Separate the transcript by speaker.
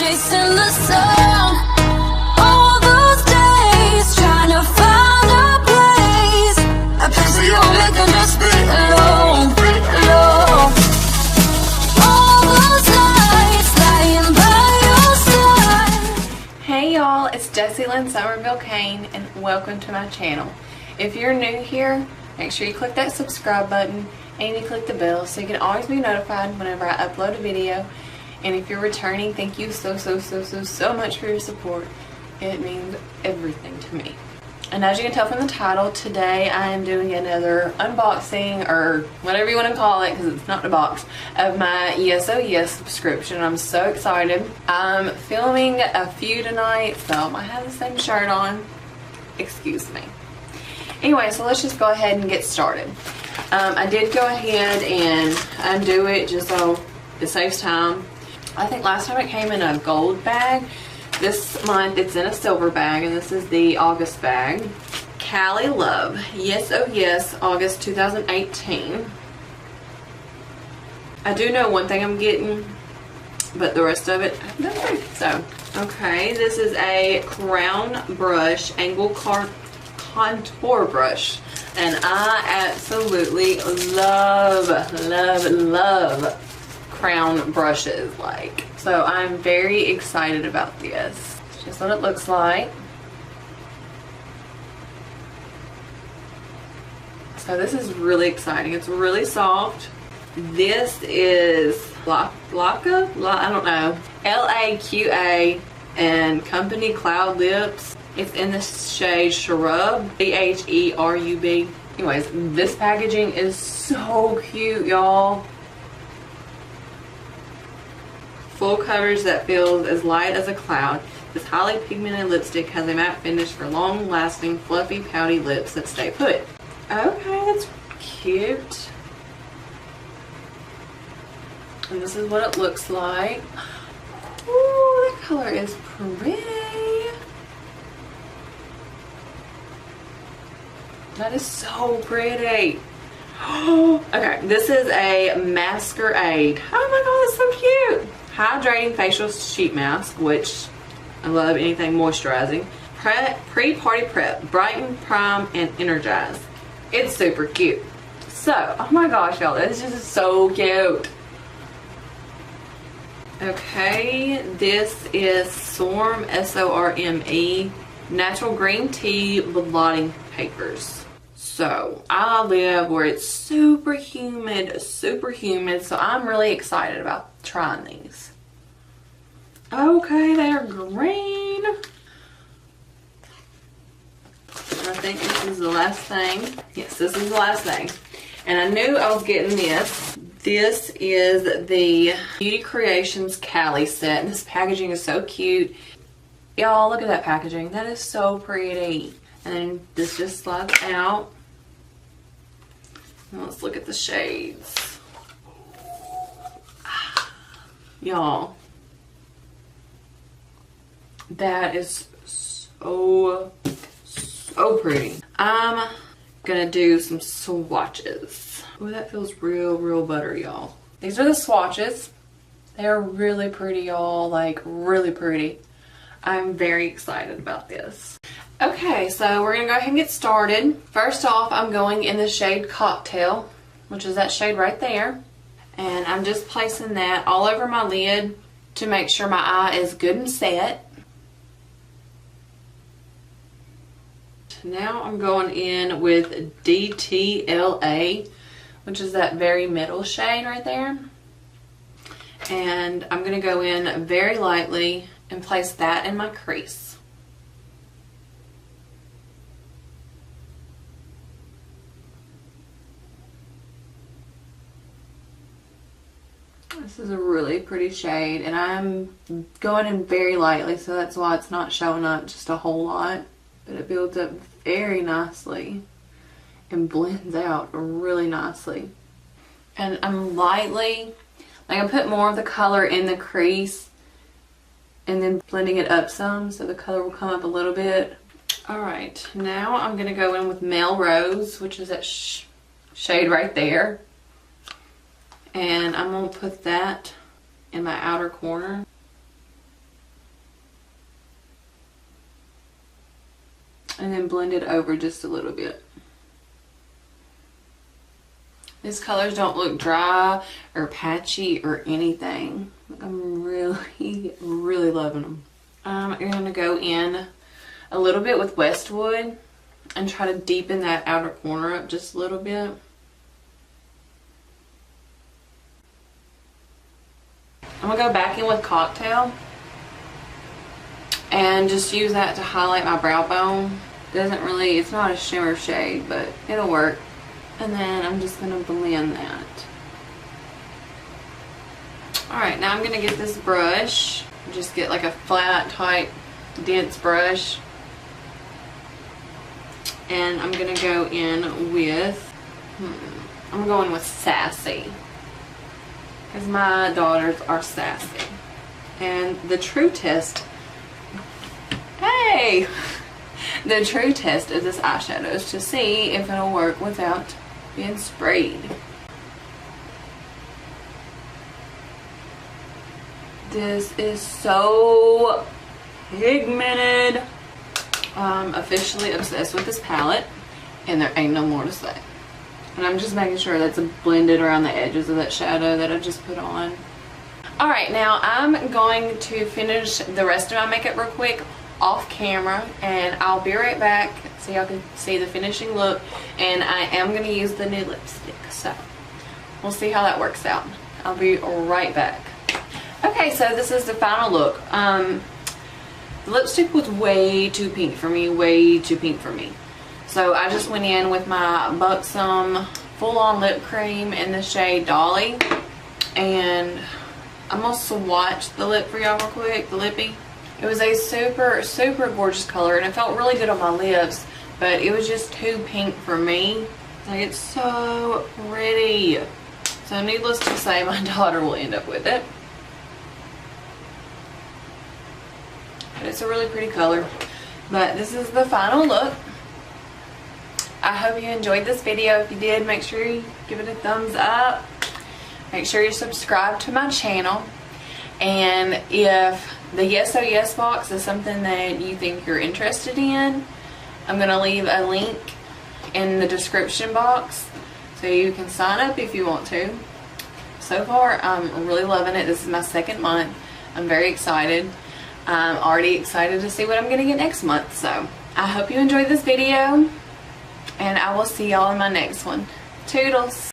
Speaker 1: chasing the sun. All those days trying to find a place, a place where you only can just be alone, alone. All those nights lying by your side.
Speaker 2: Hey y'all, it's Jessie, Lynn, Somerville, Kane, and welcome to my channel. If you're new here, make sure you click that subscribe button and you click the bell so you can always be notified whenever I upload a video. And if you're returning, thank you so much for your support. It means everything to me. And as you can tell from the title, today I am doing another unboxing, or whatever you want to call it, because it's not a box, of my Yes Oh Yes subscription. I'm so excited. I'm filming a few tonight, so I might have the same shirt on. Excuse me. Anyway, so let's just go ahead and get started. I did go ahead and undo it just so it saves time. I think last time it came in a gold bag. This month it's in a silver bag, and this is the August bag. Cali Love, Yes Oh Yes, August 2018. I do know one thing I'm getting, but the rest of it, I don't know. So, okay, this is a crown brush, angle contour brush. And I absolutely love crown brushes, like. So I'm very excited about this. It's just what it looks like. So this is really exciting. It's really soft. This is Laca? I don't know. L-A-Q-A and Company Cloud Lips. It's in the shade Shrub, C-H-E-R-U-B. Anyways, this packaging is so cute, y'all. Full coverage that feels as light as a cloud. This highly pigmented lipstick has a matte finish for long-lasting, fluffy, pouty lips that stay put. Okay, that's cute. And this is what it looks like. Ooh, that color is pretty. That is so pretty. Okay, this is a Masquerade. Oh my god, that's so cute. Hydrating facial sheet mask, which I love anything moisturizing. Pre-party prep, brighten, prime, and energize. It's super cute. So, oh my gosh, y'all, this is just so cute. Okay, this is Sorme, S-O-R-M-E, natural green tea blotting papers. So I live where it's super humid, so I'm really excited about trying these. Okay, they are green. I think this is the last thing. Yes, this is the last thing. And I knew I was getting this. This is the Beauty Creations Cali set. And this packaging is so cute. Y'all, look at that packaging. That is so pretty. And then this just slides out. Now let's look at the shades. Y'all, that is so pretty. I'm gonna do some swatches. Oh, that feels real buttery, y'all. These are the swatches. They are really pretty, y'all, like really pretty. I'm very excited about this. Okay, so we're gonna go ahead and get started. First off, I'm going in the shade Cocktail, which is that shade right there. And I'm just placing that all over my lid to make sure my eye is good and set. Now I'm going in with DTLA, which is that very middle shade right there. And I'm gonna go in very lightly and place that in my crease. This is a really pretty shade, and I'm going in very lightly, so that's why it's not showing up just a whole lot. But it builds up very nicely and blends out really nicely. And I'm lightly, like I put more of the color in the crease and then blending it up some so the color will come up a little bit. Alright, now I'm going to go in with Melrose, which is that shade right there. And I'm going to put that in my outer corner. and then blend it over just a little bit. These colors don't look dry or patchy or anything. I'm really, really loving them. You're going to go in a little bit with Westwood and try to deepen that outer corner up just a little bit. I'm going to go back in with Cocktail and just use that to highlight my brow bone. Doesn't really, it's not a shimmer shade, but it'll work. And then I'm just going to blend that. Alright, now I'm going to get this brush. Just get like a flat, tight, dense brush. And I'm going to go in with, I'm going with Sassy. Because my daughters are sassy. And the true test, hey! The true test of this eyeshadow is to see if it'll work without being sprayed. This is so pigmented. I'm officially obsessed with this palette, and there ain't no more to say. And I'm just making sure that's blended around the edges of that shadow that I just put on. Alright, now I'm going to finish the rest of my makeup real quick off camera, and I'll be right back so y'all can see the finishing look. And I am going to use the new lipstick, so we'll see how that works out. I'll be right back. Okay, so this is the final look. The lipstick was way too pink for me, So I just went in with my Buxom full-on lip cream in the shade Dolly, and I'm going to swatch the lip for y'all real quick, the lippy. It was a super, super gorgeous color, and it felt really good on my lips, but it was just too pink for me. Like, it's so pretty. So needless to say, my daughter will end up with it. But it's a really pretty color. But this is the final look. I hope you enjoyed this video. If you did, make sure you give it a thumbs up. Make sure you subscribe to my channel. And if the Yes Oh Yes box is something that you think you're interested in, I'm going to leave a link in the description box so you can sign up if you want to. So far, I'm really loving it. This is my second month. I'm very excited. I'm already excited to see what I'm going to get next month. So I hope you enjoyed this video, and I will see y'all in my next one. Toodles!